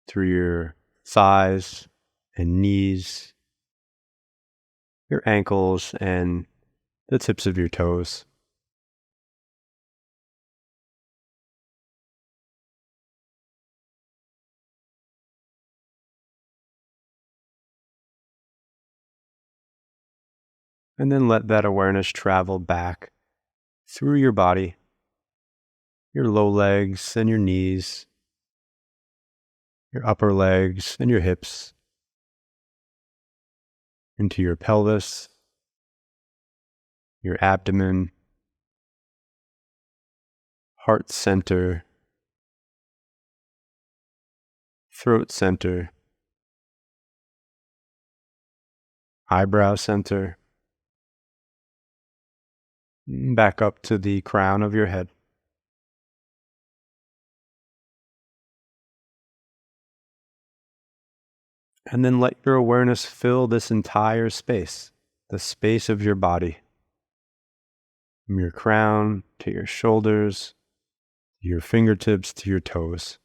through your thighs and knees, your ankles, and the tips of your toes. And then let that awareness travel back through your body, your low legs and your knees, your upper legs and your hips, into your pelvis, your abdomen, heart center, throat center, eyebrow center, back up to the crown of your head. And then let your awareness fill this entire space, the space of your body, from your crown to your shoulders, your fingertips to your toes.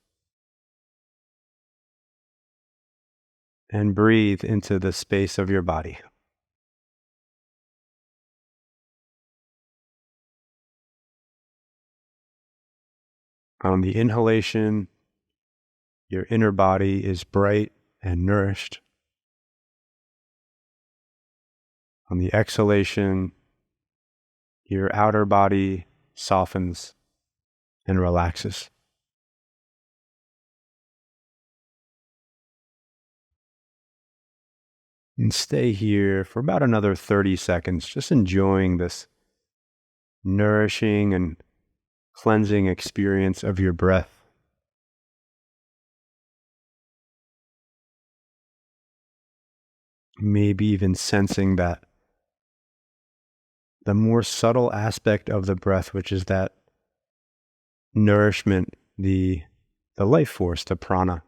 And breathe into the space of your body. On the inhalation, your inner body is bright and nourished. On the exhalation, your outer body softens and relaxes. And stay here for about another 30 seconds, just enjoying this nourishing and cleansing experience of your breath. Maybe even sensing that the more subtle aspect of the breath, which is that nourishment, the life force, the prana.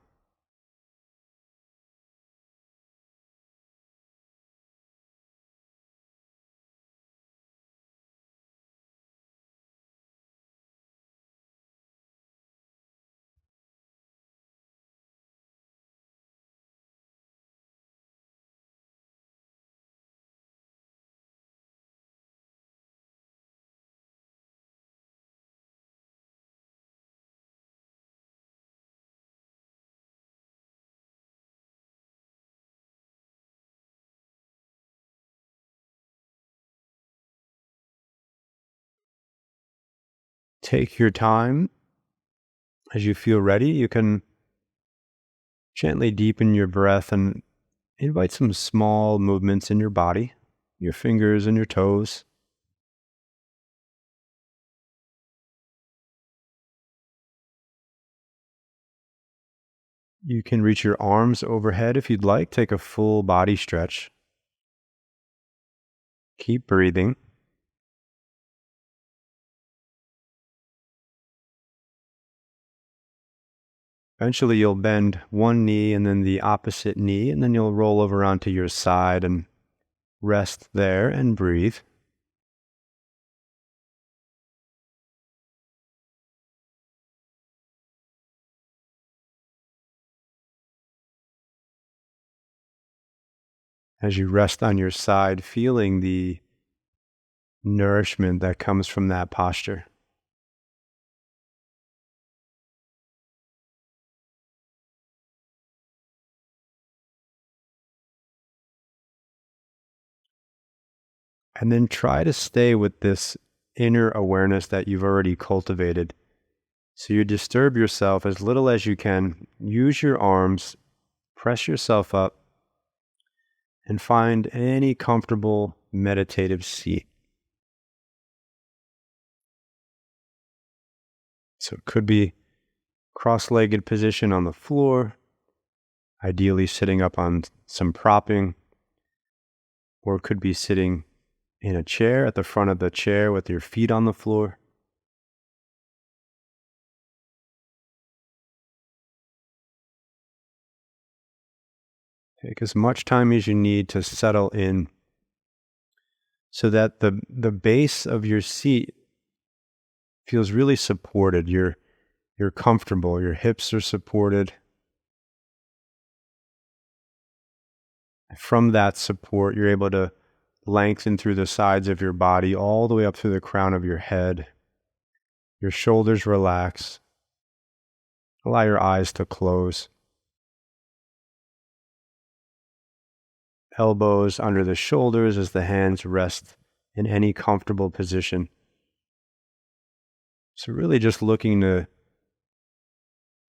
Take your time. As you feel ready, you can gently deepen your breath and invite some small movements in your body, your fingers and your toes. You can reach your arms overhead if you'd like. Take a full body stretch. Keep breathing. Eventually, you'll bend one knee and then the opposite knee, and then you'll roll over onto your side and rest there and breathe. As you rest on your side, feeling the nourishment that comes from that posture. And then try to stay with this inner awareness that you've already cultivated. So you disturb yourself as little as you can. Use your arms, press yourself up, and find any comfortable meditative seat. So it could be cross-legged position on the floor, ideally sitting up on some propping, or it could be sitting in a chair at the front of the chair with your feet on the floor. Take as much time as you need to settle in so that the base of your seat feels really supported. You're comfortable, your hips are supported. From that support, you're able to lengthen through the sides of your body all the way up through the crown of your head. Your shoulders relax. Allow your eyes to close. Elbows under the shoulders as the hands rest in any comfortable position. So really just looking to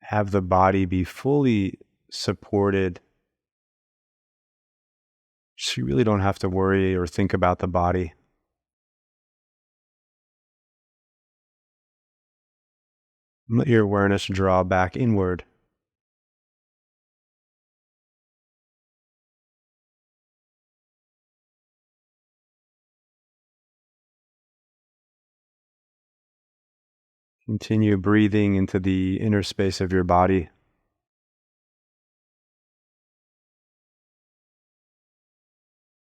have the body be fully supported. So you really don't have to worry or think about the body. Let your awareness draw back inward. Continue breathing into the inner space of your body.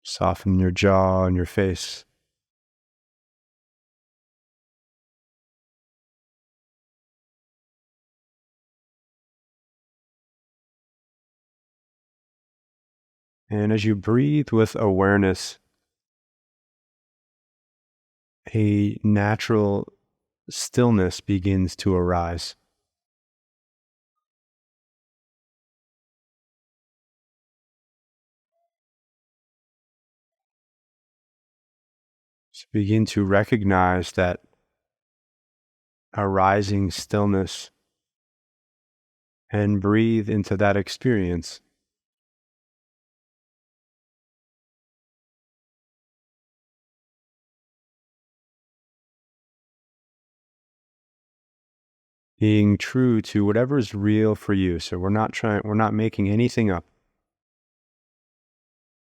Soften your jaw and your face. And as you breathe with awareness, a natural stillness begins to arise. So begin to recognize that arising stillness and breathe into that experience. Being true to whatever is real for you. So we're not making anything up.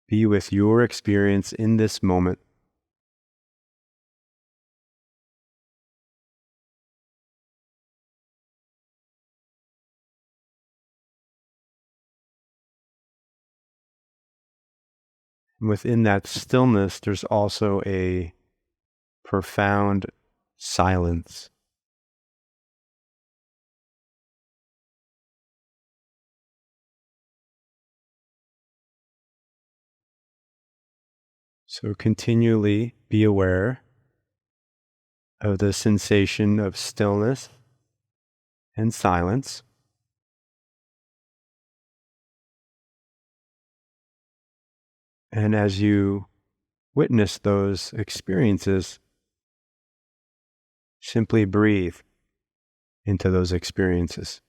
Be with your experience in this moment. And within that stillness, there's also a profound silence. So continually be aware of the sensation of stillness and silence. And as you witness those experiences, simply breathe into those experiences.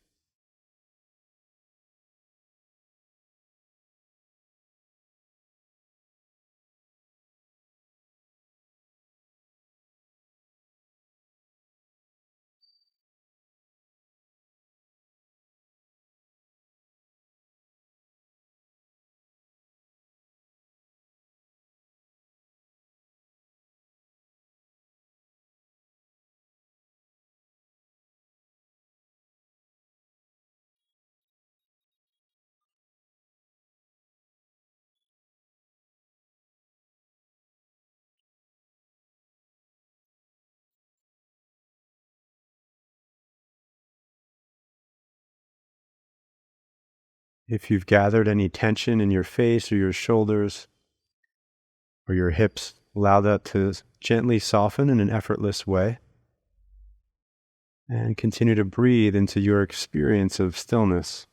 If you've gathered any tension in your face or your shoulders or your hips, allow that to gently soften in an effortless way. And continue to breathe into your experience of stillness.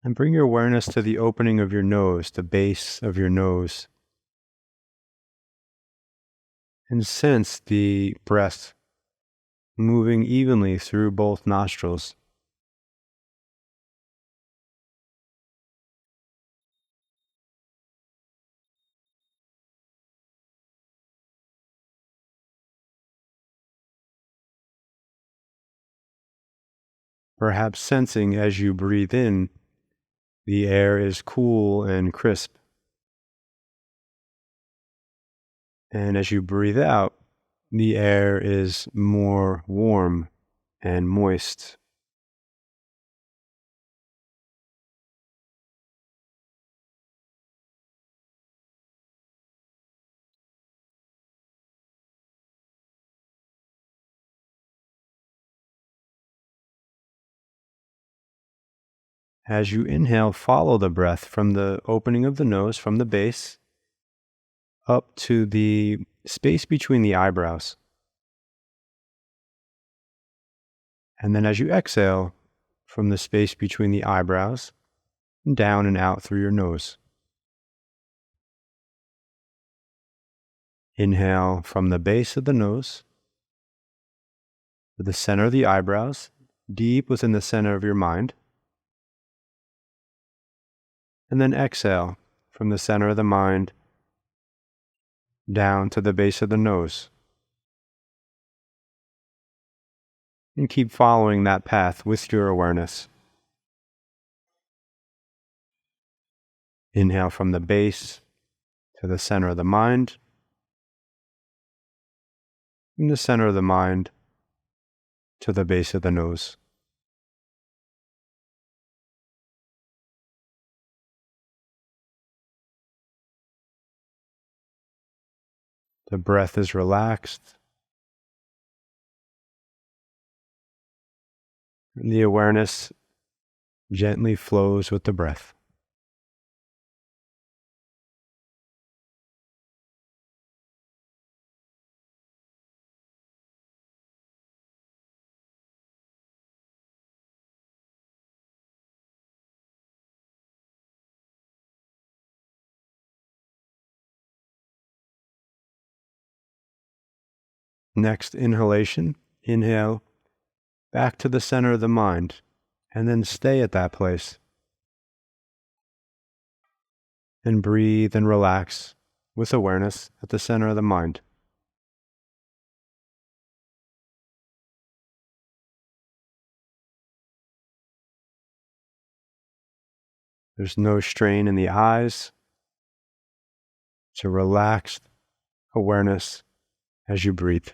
And bring your awareness to the opening of your nose, the base of your nose. And sense the breath moving evenly through both nostrils. Perhaps sensing as you breathe in, the air is cool and crisp. And as you breathe out, the air is more warm and moist. As you inhale, follow the breath from the opening of the nose, from the base, up to the space between the eyebrows. And then as you exhale, from the space between the eyebrows, down and out through your nose. Inhale from the base of the nose to the center of the eyebrows, deep within the center of your mind. And then exhale from the center of the mind down to the base of the nose. And keep following that path with your awareness. Inhale from the base to the center of the mind. From the center of the mind to the base of the nose. The breath is relaxed. And the awareness gently flows with the breath. Next inhalation, inhale back to the center of the mind, and then stay at that place. And breathe and relax with awareness at the center of the mind. There's no strain in the eyes. It's a relaxed awareness as you breathe.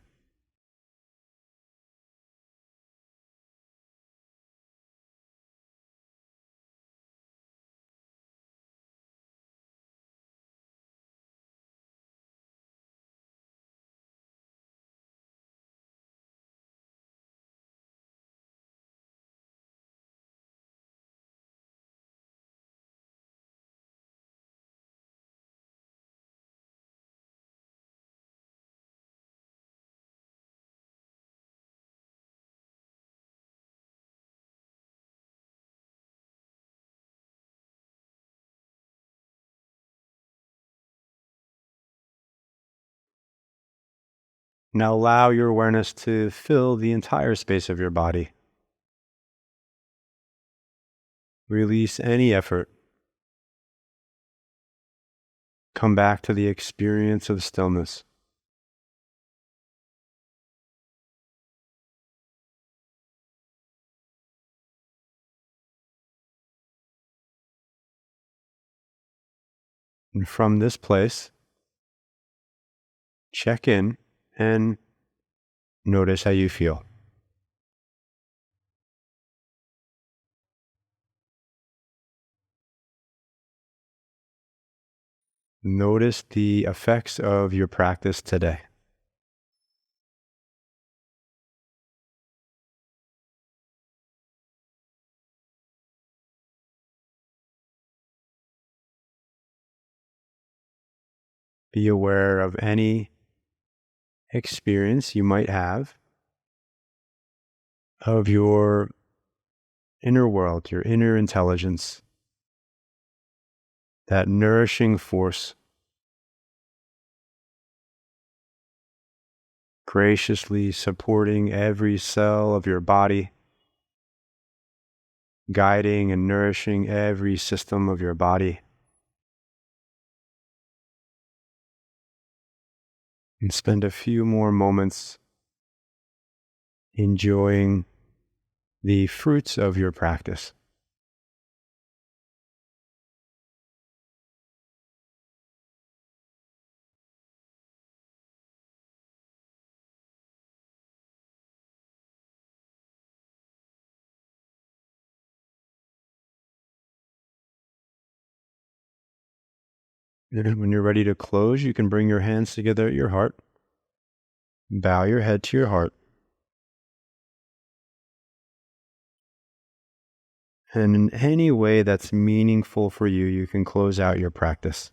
Now allow your awareness to fill the entire space of your body. Release any effort. Come back to the experience of stillness. And from this place, check in and notice how you feel. Notice the effects of your practice today. Be aware of any experience you might have of your inner world, your inner intelligence, that nourishing force, graciously supporting every cell of your body, guiding and nourishing every system of your body. And spend a few more moments enjoying the fruits of your practice. And when you're ready to close, you can bring your hands together at your heart. Bow your head to your heart. And in any way that's meaningful for you, you can close out your practice.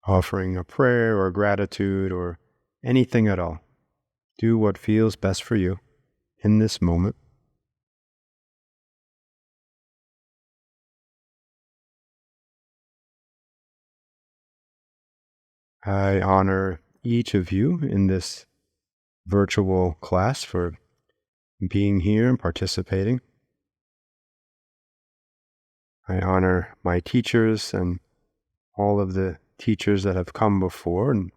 Offering a prayer or gratitude or anything at all. Do what feels best for you in this moment. I honor each of you in this virtual class for being here and participating. I honor my teachers and all of the teachers that have come before and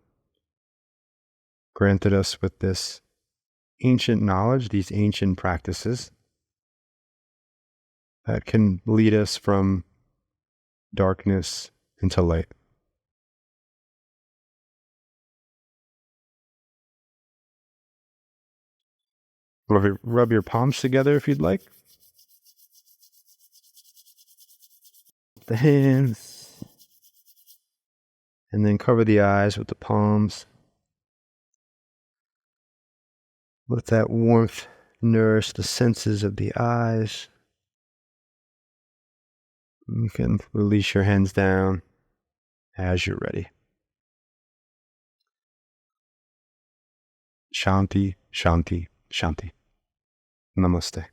granted us with this ancient knowledge, these ancient practices that can lead us from darkness into light. Rub your palms together if you'd like. The hands. And then cover the eyes with the palms. Let that warmth nourish the senses of the eyes. You can release your hands down as you're ready. Shanti, Shanti, Shanti. Namaste.